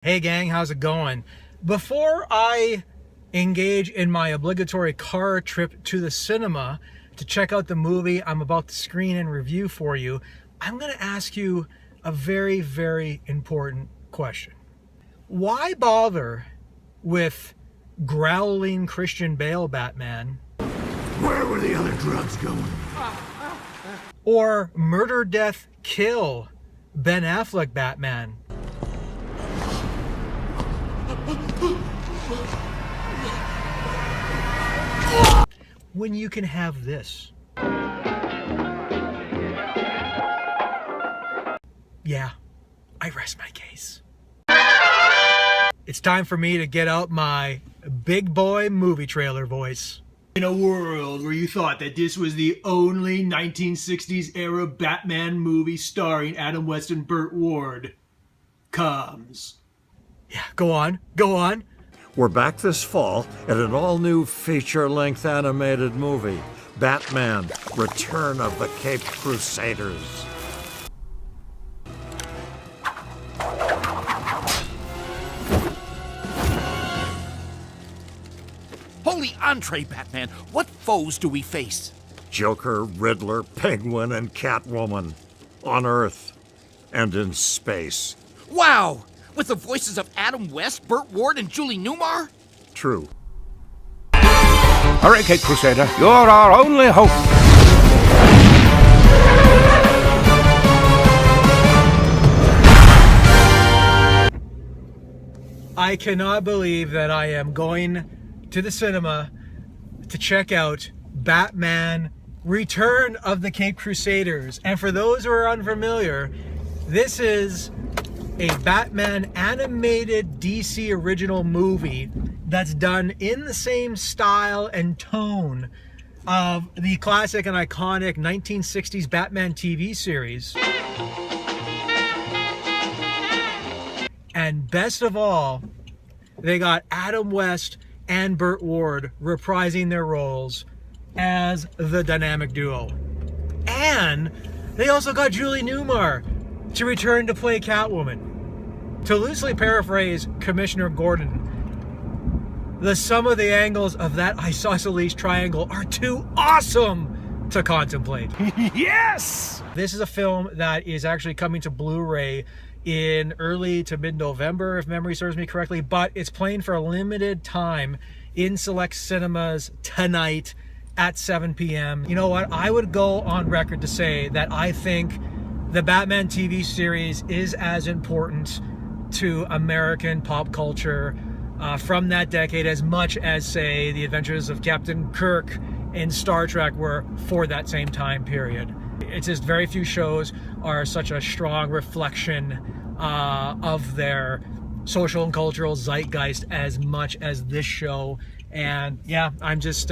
Hey gang, how's it going? Before I engage in my obligatory car trip to the cinema to check out the movie I'm about to screen and review for you, I'm going to ask you a very, very important question. Why bother with growling Christian Bale Batman? Where were the other drugs going? Or murder, death, kill Ben Affleck Batman? When you can have this. Yeah, I rest my case. It's time for me to get out my big boy movie trailer voice. In a world where you thought that this was the only 1960s era Batman movie starring Adam West and Burt Ward, comes. Yeah, go on. We're back this fall at an all-new feature-length animated movie, Batman: Return of the Caped Crusaders. Holy entree, Batman! What foes do we face? Joker, Riddler, Penguin, and Catwoman. On Earth and in space. Wow! With the voices of Adam West, Burt Ward, and Julie Newmar? True. Hurry, Caped Crusader. You're our only hope. I cannot believe that I am going to the cinema to check out Batman: Return of the Caped Crusaders. And for those who are unfamiliar, this is a Batman animated DC original movie that's done in the same style and tone of the classic and iconic 1960s Batman TV series. And best of all, they got Adam West and Burt Ward reprising their roles as the dynamic duo. And they also got Julie Newmar to return to play Catwoman. To loosely paraphrase Commissioner Gordon, the sum of the angles of that isosceles triangle are too awesome to contemplate. Yes! This is a film that is actually coming to Blu-ray in early to mid-November, if memory serves me correctly, but it's playing for a limited time in select cinemas tonight at 7 p.m. You know what? I would go on record to say that I think the Batman TV series is as important to American pop culture from that decade as much as, say, the adventures of Captain Kirk in Star Trek were for that same time period. It's just very few shows are such a strong reflection of their social and cultural zeitgeist as much as this show. And yeah, I'm just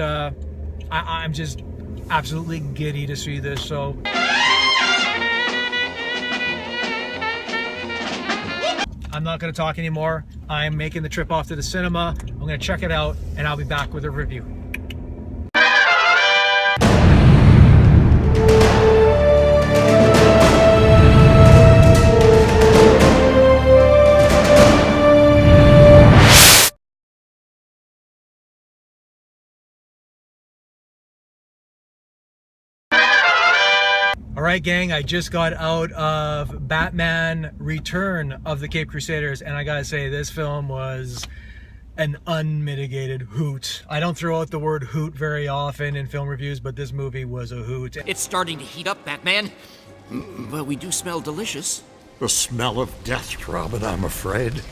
absolutely giddy to see this. So I'm not going to talk anymore. I'm making the trip off to the cinema. I'm going to check it out, and I'll be back with a review. All right, gang, I just got out of Batman: Return of the Caped Crusaders, and I gotta say, this film was an unmitigated hoot. I don't throw out the word hoot very often in film reviews, but this movie was a hoot. It's starting to heat up, Batman. But we do smell delicious. The smell of death, Robin, I'm afraid.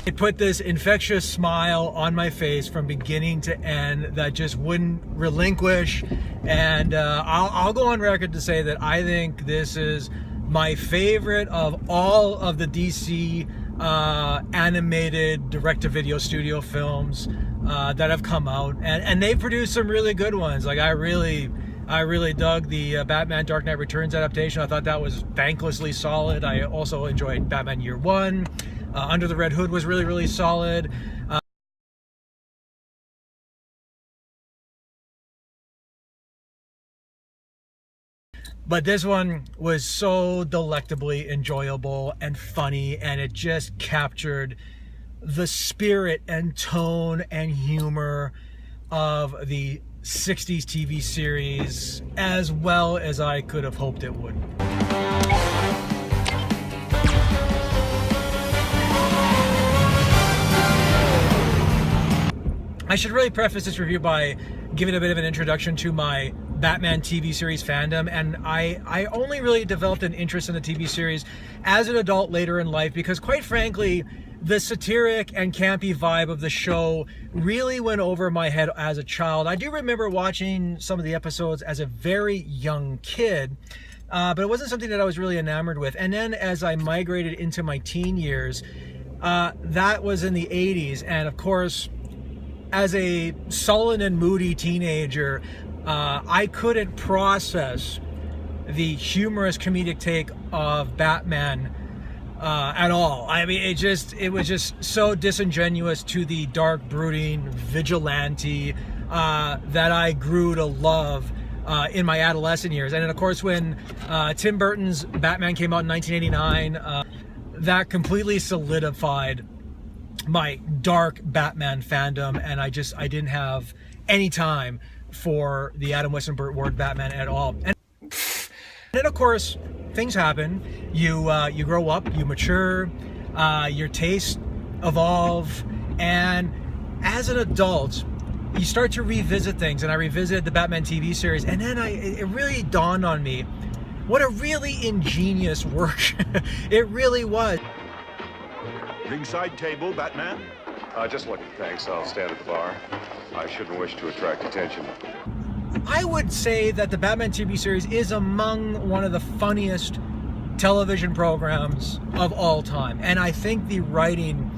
It put this infectious smile on my face from beginning to end that just wouldn't relinquish. And I'll go on record to say that I think this is my favorite of all of the DC animated direct-to-video studio films that have come out. And they've produced some really good ones. Like I really dug the Batman Dark Knight Returns adaptation. I thought that was thanklessly solid. I also enjoyed Batman Year One. Under the Red Hood was really, really solid. But this one was so delectably enjoyable and funny, and it just captured the spirit and tone and humor of the 60s TV series as well as I could have hoped it would. I should really preface this review by giving a bit of an introduction to my Batman TV series fandom, and I only really developed an interest in the TV series as an adult later in life because, quite frankly, the satiric and campy vibe of the show really went over my head as a child. I do remember watching some of the episodes as a very young kid, but it wasn't something that I was really enamored with. And then as I migrated into my teen years, that was in the 80s, and of course, as a sullen and moody teenager, I couldn't process the humorous comedic take of Batman at all. I mean, it was just so disingenuous to the dark, brooding vigilante that I grew to love in my adolescent years. And then, of course, when Tim Burton's Batman came out in 1989, that completely solidified my dark Batman fandom, and I didn't have any time for the Adam West and Burt Ward Batman at all. And then, of course, things happen. You grow up, you mature, your tastes evolve, and as an adult, you start to revisit things. And I revisited the Batman TV series, and then it really dawned on me what a really ingenious work it really was. Ringside table, Batman? Just looking, thanks. I'll stand at the bar. I shouldn't wish to attract attention. I would say that the Batman TV series is among one of the funniest television programs of all time. And I think the writing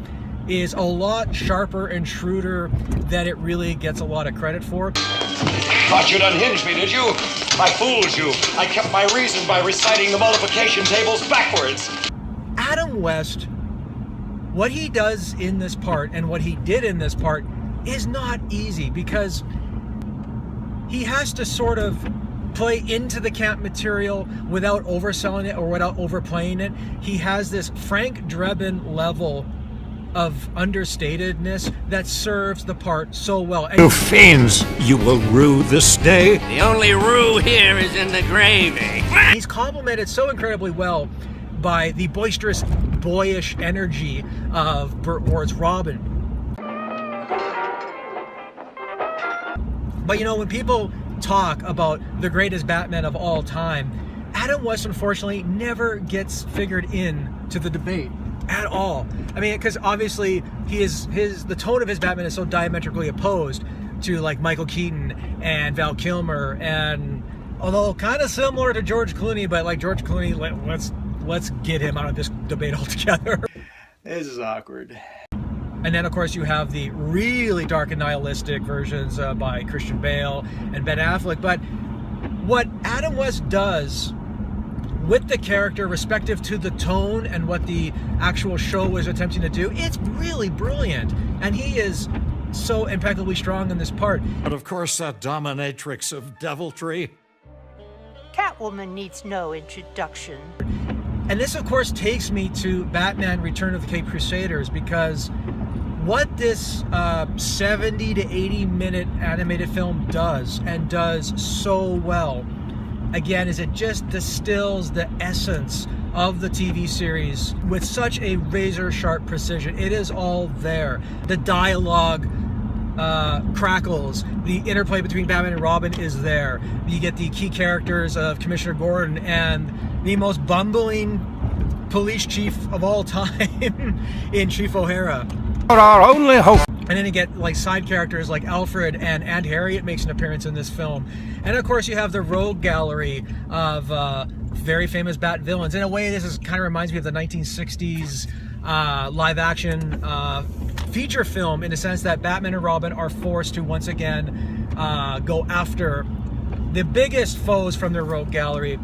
is a lot sharper and shrewder than it really gets a lot of credit for. Thought you'd unhinge me, did you? I fooled you. I kept my reason by reciting the multiplication tables backwards. Adam West, what he does in this part and what he did in this part is not easy because he has to sort of play into the camp material without overselling it or without overplaying it. He has this Frank Drebin level of understatedness that serves the part so well. And You fiends, you will rue this day. The only rue here is in the gravy. he's complemented so incredibly well by the boisterous, boyish energy of Burt Ward's Robin. But you know, when people talk about the greatest Batman of all time, Adam West unfortunately never gets figured in to the debate at all. I mean, because obviously the tone of his Batman is so diametrically opposed to like Michael Keaton and Val Kilmer, and although kind of similar to George Clooney, but like George Clooney, let's get him out of this debate altogether. This is awkward. And then, of course, you have the really dark and nihilistic versions by Christian Bale and Ben Affleck. But what Adam West does with the character, respective to the tone and what the actual show was attempting to do, it's really brilliant. And he is so impeccably strong in this part. But of course, that dominatrix of deviltry. Catwoman needs no introduction. And this, of course, takes me to Batman Return of the Caped Crusaders, because what this 70 to 80 minute animated film does, and does so well, again, is it just distills the essence of the TV series with such a razor sharp precision. It is all there. The dialogue crackles, the interplay between Batman and Robin is there. You get the key characters of Commissioner Gordon and the most bumbling police chief of all time in Chief O'Hara. Our only hope. And then you get like side characters like Alfred, and Aunt Harriet makes an appearance in this film. And of course you have the rogue gallery of very famous Bat villains. In a way, this kind of reminds me of the 1960s live action feature film, in the sense that Batman and Robin are forced to once again go after the biggest foes from their rogue gallery.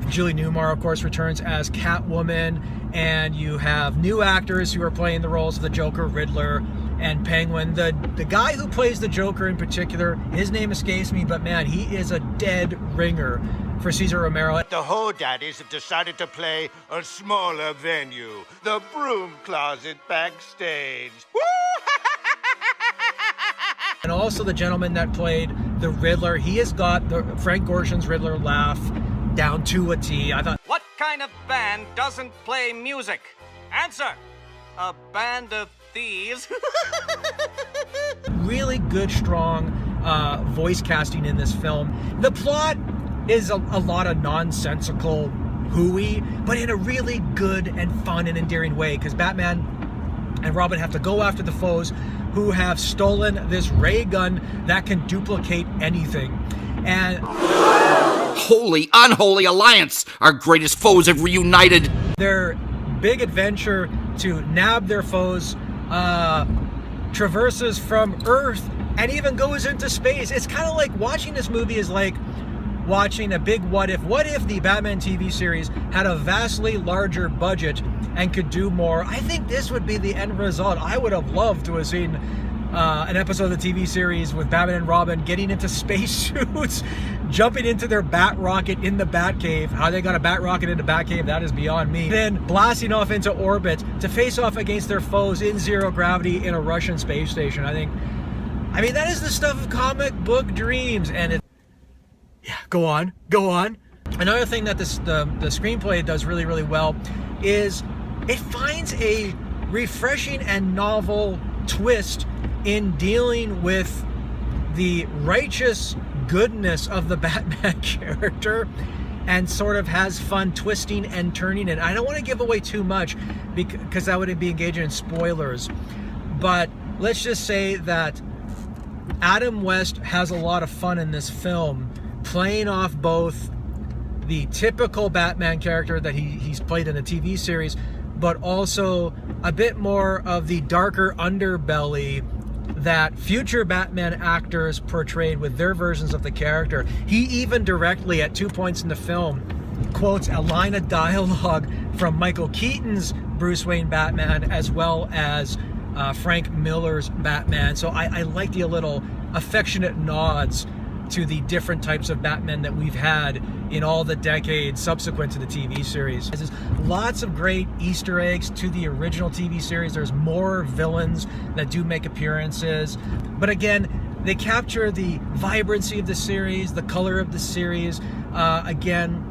Julie Newmar, of course, returns as Catwoman, and you have new actors who are playing the roles of the Joker, Riddler, and Penguin. The guy who plays the Joker in particular, his name escapes me, but man, he is a dead ringer for Cesar Romero. The Ho Daddies have decided to play a smaller venue, the broom closet backstage. Woo! And also the gentleman that played the Riddler, he has got the Frank Gorshin's Riddler laugh down to a T. I thought, what kind of band doesn't play music? Answer! A band of thieves. Really good, strong voice casting in this film. The plot is a lot of nonsensical hooey, but in a really good and fun and endearing way, because Batman and Robin have to go after the foes who have stolen this ray gun that can duplicate anything. And holy, unholy alliance! Our greatest foes have reunited. Their big adventure to nab their foes traverses from Earth and even goes into space. It's kind of like watching this movie is like watching a big what if. What if the Batman TV series had a vastly larger budget and could do more? I think this would be the end result. I would have loved to have seen an episode of the TV series with Batman and Robin getting into spacesuits, jumping into their bat rocket in the Batcave. How they got a bat rocket in the Batcave, that is beyond me. Then blasting off into orbit to face off against their foes in zero gravity in a Russian space station. I mean, that is the stuff of comic book dreams, and yeah, go on. Another thing that the screenplay does really, really well is it finds a refreshing and novel twist in dealing with the righteous goodness of the Batman character, and sort of has fun twisting and turning it. I don't want to give away too much because that would be engaging in spoilers, but let's just say that Adam West has a lot of fun in this film, playing off both the typical Batman character that he's played in the TV series, but also a bit more of the darker underbelly that future Batman actors portrayed with their versions of the character. He even directly, at 2 points in the film, quotes a line of dialogue from Michael Keaton's Bruce Wayne Batman, as well as Frank Miller's Batman. So I like the little affectionate nods to the different types of Batman that we've had in all the decades subsequent to the TV series. There's lots of great Easter eggs to the original TV series. There's more villains that do make appearances. But again, they capture the vibrancy of the series, the color of the series. Again,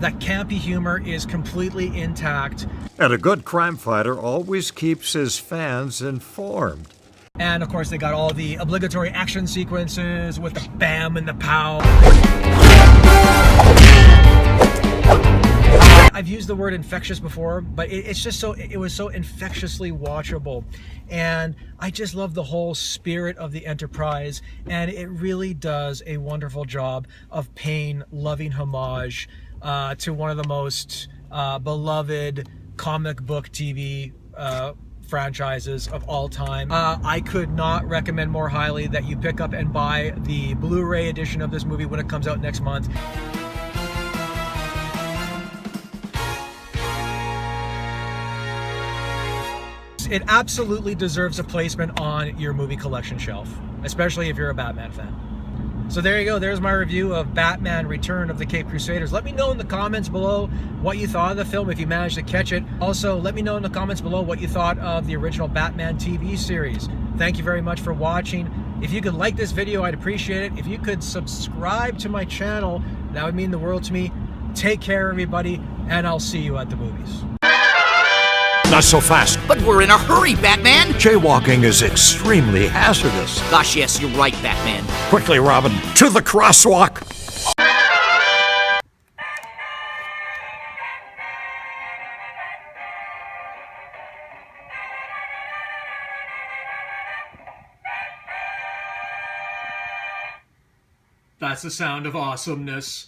that campy humor is completely intact. And a good crime fighter always keeps his fans informed. And of course, they got all the obligatory action sequences with the bam and the pow. I've used the word infectious before, but it's just it was so infectiously watchable. And I just love the whole spirit of the Enterprise. And it really does a wonderful job of paying loving homage to one of the most beloved comic book TV franchises of all time. I could not recommend more highly that you pick up and buy the Blu-ray edition of this movie when it comes out next month. It absolutely deserves a placement on your movie collection shelf, especially if you're a Batman fan. So there you go. There's my review of Batman Return of the Caped Crusaders. Let me know in the comments below what you thought of the film if you managed to catch it. Also, let me know in the comments below what you thought of the original Batman TV series. Thank you very much for watching. If you could like this video, I'd appreciate it. If you could subscribe to my channel, that would mean the world to me. Take care, everybody, and I'll see you at the movies. Not so fast. But we're in a hurry, Batman! Jaywalking is extremely hazardous. Gosh, yes, you're right, Batman. Quickly, Robin, to the crosswalk! That's the sound of awesomeness.